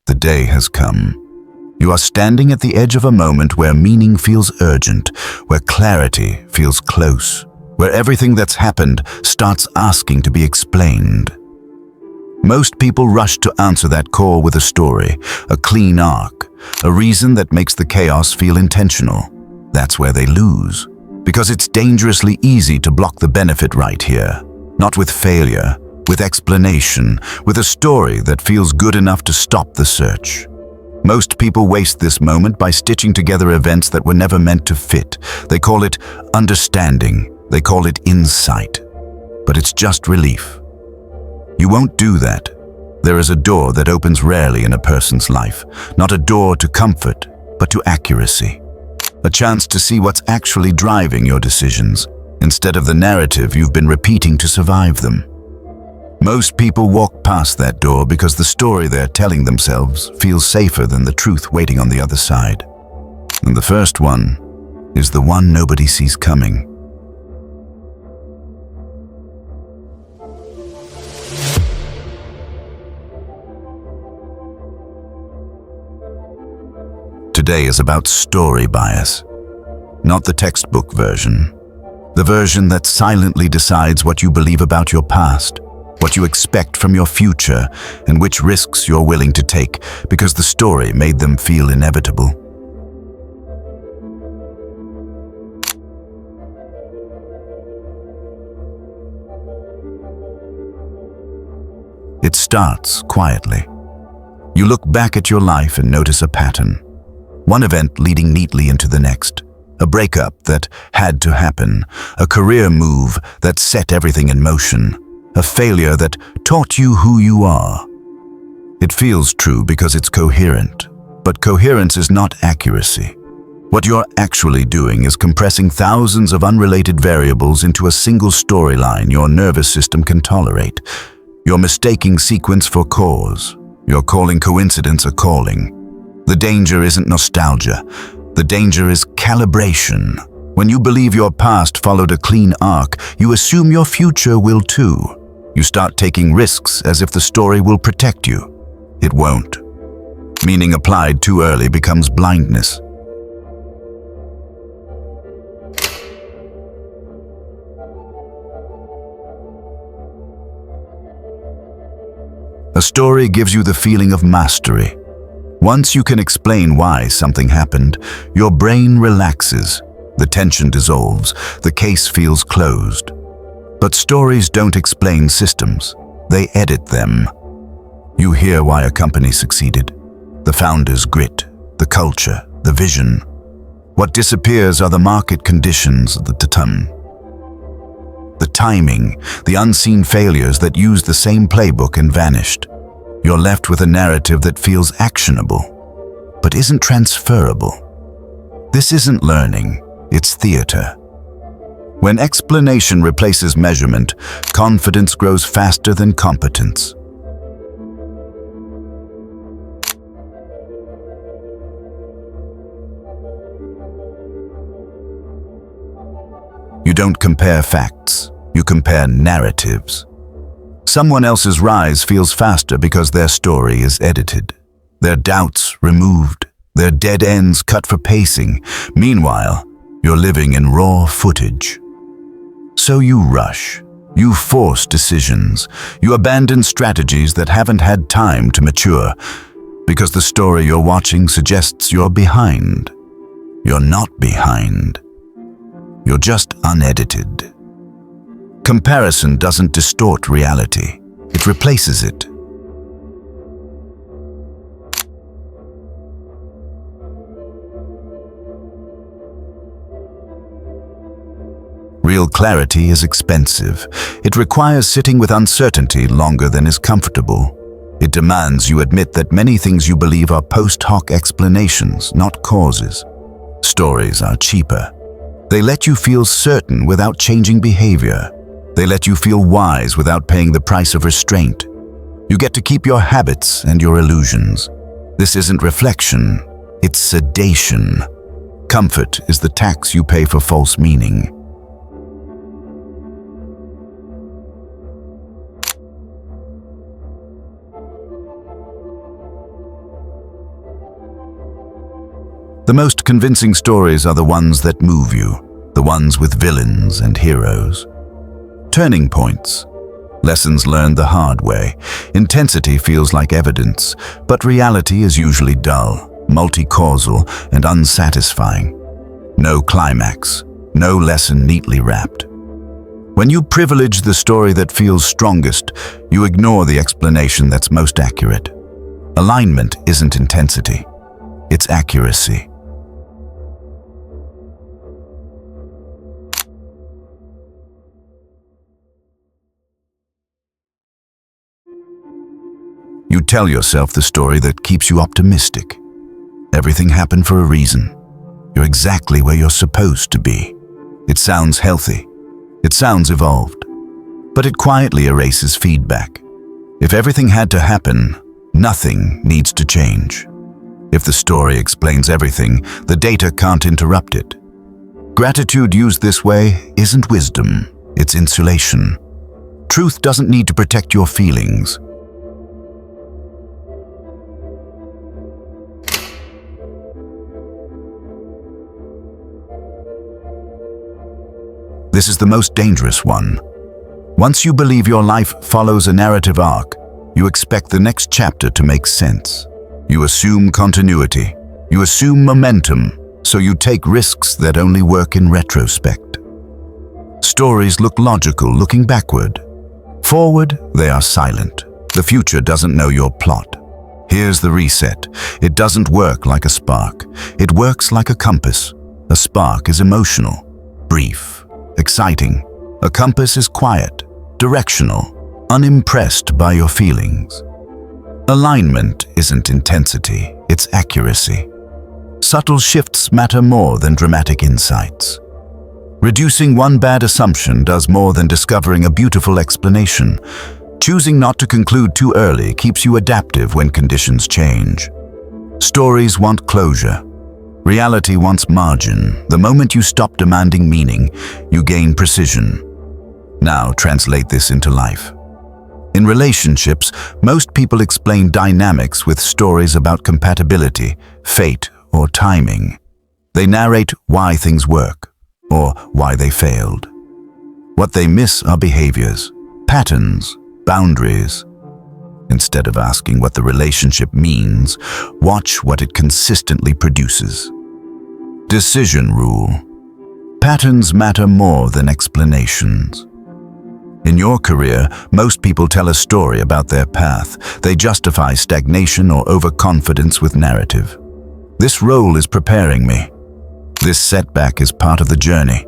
The day has come. You are standing at the edge of a moment where meaning feels urgent, where clarity feels close, where everything that's happened starts asking to be explained. Most people rush to answer that call with a story, a clean arc, a reason that makes the chaos feel intentional. That's where they lose, because it's dangerously easy to block the benefit right here, not with failure, with explanation, with a story that feels good enough to stop the search. Most people waste this moment by stitching together events that were never meant to fit. They call it understanding, they call it insight, but it's just relief. You won't do that. There is a door that opens rarely in a person's life, not a door to comfort, but to accuracy. A chance to see what's actually driving your decisions, instead of the narrative you've been repeating to survive them. Most people walk past that door because the story they're telling themselves feels safer than the truth waiting on the other side. And the first one is the one nobody sees coming. Today is about story bias, not the textbook version. The version that silently decides what you believe about your past, what you expect from your future, and which risks you're willing to take because the story made them feel inevitable. It starts quietly. You look back at your life and notice a pattern. One event leading neatly into the next. A breakup that had to happen. A career move that set everything in motion. A failure that taught you who you are. It feels true because it's coherent, but coherence is not accuracy. What you're actually doing is compressing thousands of unrelated variables into a single storyline your nervous system can tolerate. You're mistaking sequence for cause. You're calling coincidence a calling. The danger isn't nostalgia. The danger is calibration. When you believe your past followed a clean arc, you assume your future will too. You start taking risks as if the story will protect you. It won't. Meaning applied too early becomes blindness. A story gives you the feeling of mastery. Once you can explain why something happened, your brain relaxes, the tension dissolves, the case feels closed. But stories don't explain systems, they edit them. You hear why a company succeeded, the founder's grit, the culture, the vision. What disappears are the market conditions, the timing, the unseen failures that used the same playbook and vanished. You're left with a narrative that feels actionable, but isn't transferable. This isn't learning, it's theater. When explanation replaces measurement, confidence grows faster than competence. You don't compare facts, you compare narratives. Someone else's rise feels faster because their story is edited, their doubts removed, their dead ends cut for pacing. Meanwhile, you're living in raw footage. So you rush, you force decisions, you abandon strategies that haven't had time to mature, because the story you're watching suggests you're behind. You're not behind. You're just unedited. Comparison doesn't distort reality, it replaces it. Real clarity is expensive. It requires sitting with uncertainty longer than is comfortable. It demands you admit that many things you believe are post hoc explanations, not causes. Stories are cheaper. They let you feel certain without changing behavior. They let you feel wise without paying the price of restraint. You get to keep your habits and your illusions. This isn't reflection, it's sedation. Comfort is the tax you pay for false meaning. The most convincing stories are the ones that move you, the ones with villains and heroes. Turning points. Lessons learned the hard way. Intensity feels like evidence, but reality is usually dull, multi-causal, and unsatisfying. No climax, no lesson neatly wrapped. When you privilege the story that feels strongest, you ignore the explanation that's most accurate. Alignment isn't intensity, it's accuracy. You tell yourself the story that keeps you optimistic. Everything happened for a reason. You're exactly where you're supposed to be. It sounds healthy. It sounds evolved. But it quietly erases feedback. If everything had to happen, nothing needs to change. If the story explains everything, the data can't interrupt it. Gratitude used this way isn't wisdom, it's insulation. Truth doesn't need to protect your feelings. This is the most dangerous one. Once you believe your life follows a narrative arc, you expect the next chapter to make sense. You assume continuity. You assume momentum, so you take risks that only work in retrospect. Stories look logical looking backward. Forward, they are silent. The future doesn't know your plot. Here's the reset. It doesn't work like a spark. It works like a compass. A spark is emotional, brief, exciting. A compass is quiet, directional, unimpressed by your feelings. Alignment isn't intensity, it's accuracy. Subtle shifts matter more than dramatic insights. Reducing one bad assumption does more than discovering a beautiful explanation. Choosing not to conclude too early keeps you adaptive when conditions change. Stories want closure. Reality wants margin. The moment you stop demanding meaning, you gain precision. Now translate this into life. In relationships, most people explain dynamics with stories about compatibility, fate, or timing. They narrate why things work, or why they failed. What they miss are behaviors, patterns, boundaries. Instead of asking what the relationship means, watch what it consistently produces. Decision rule. Patterns matter more than explanations. In your career, most people tell a story about their path. They justify stagnation or overconfidence with narrative. This role is preparing me. This setback is part of the journey.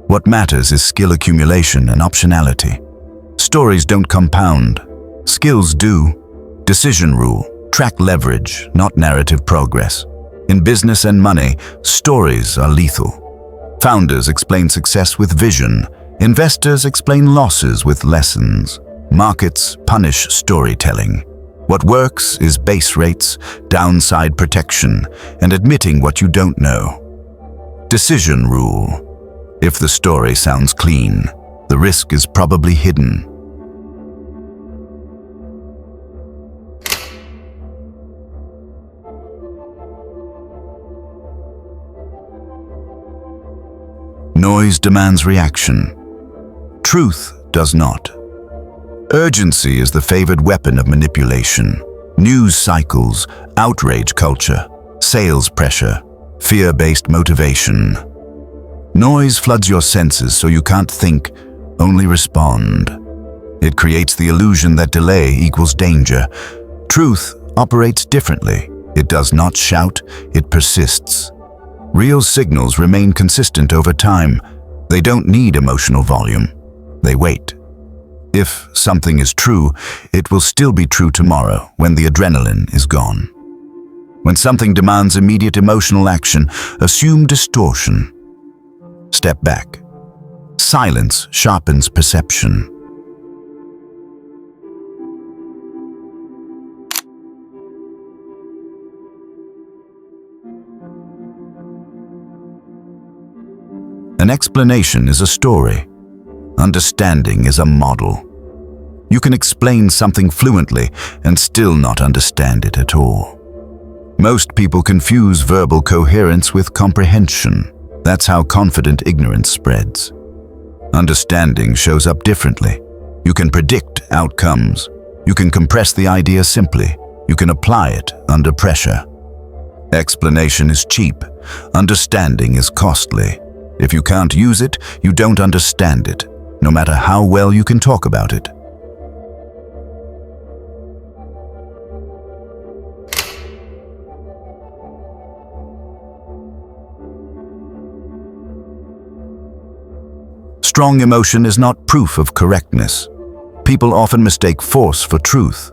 What matters is skill accumulation and optionality. Stories don't compound. Skills do. Decision rule. Track leverage, not narrative progress. In business and money, stories are lethal. Founders explain success with vision. Investors explain losses with lessons. Markets punish storytelling. What works is base rates, downside protection, and admitting what you don't know. Decision rule. If the story sounds clean, the risk is probably hidden. Noise demands reaction. Truth does not. Urgency is the favored weapon of manipulation. News cycles, outrage culture, sales pressure, fear-based motivation. Noise floods your senses so you can't think, only respond. It creates the illusion that delay equals danger. Truth operates differently. It does not shout, it persists. Real signals remain consistent over time. They don't need emotional volume. They wait. If something is true, it will still be true tomorrow when the adrenaline is gone. When something demands immediate emotional action, assume distortion. Step back. Silence sharpens perception. An explanation is a story. Understanding is a model. You can explain something fluently and still not understand it at all. Most people confuse verbal coherence with comprehension. That's how confident ignorance spreads. Understanding shows up differently. You can predict outcomes. You can compress the idea simply. You can apply it under pressure. Explanation is cheap. Understanding is costly. If you can't use it, you don't understand it, no matter how well you can talk about it. Strong emotion is not proof of correctness. People often mistake force for truth.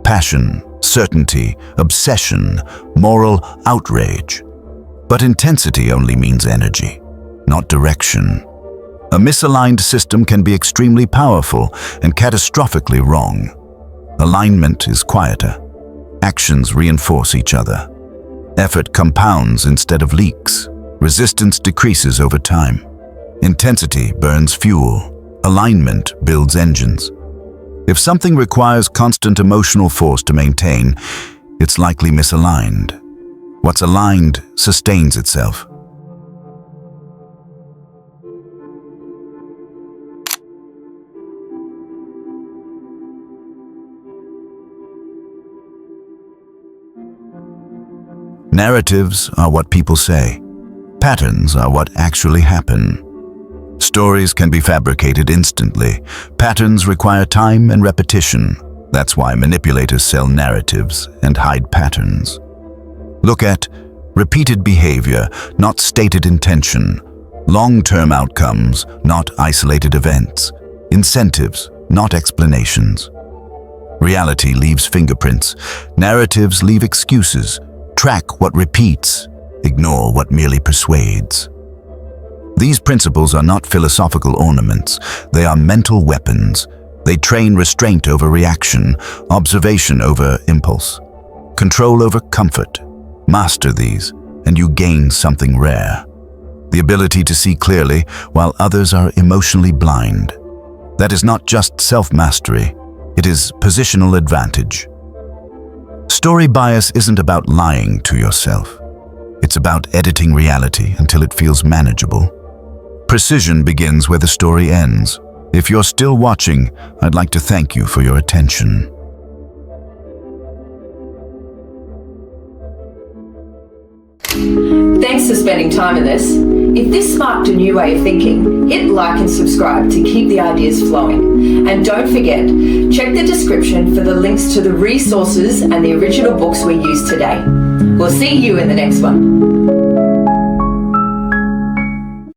Passion, certainty, obsession, moral outrage. But intensity only means energy, not direction. A misaligned system can be extremely powerful and catastrophically wrong. Alignment is quieter. Actions reinforce each other. Effort compounds instead of leaks. Resistance decreases over time. Intensity burns fuel. Alignment builds engines. If something requires constant emotional force to maintain, it's likely misaligned. What's aligned sustains itself. Narratives are what people say. Patterns are what actually happen. Stories can be fabricated instantly. Patterns require time and repetition. That's why manipulators sell narratives and hide patterns. Look at repeated behavior, not stated intention. Long-term outcomes, not isolated events. Incentives, not explanations. Reality leaves fingerprints. Narratives leave excuses. Track what repeats. Ignore what merely persuades. These principles are not philosophical ornaments. They are mental weapons. They train restraint over reaction, observation over impulse, control over comfort. Master these, and you gain something rare. The ability to see clearly while others are emotionally blind. That is not just self-mastery. It is positional advantage. Story bias isn't about lying to yourself. It's about editing reality until it feels manageable. Precision begins where the story ends. If you're still watching, I'd like to thank you for your attention. Thanks for spending time in this. If this sparked a new way of thinking, hit like and subscribe to keep the ideas flowing. And don't forget, check the description for the links to the resources and the original books we used today. We'll see you in the next one.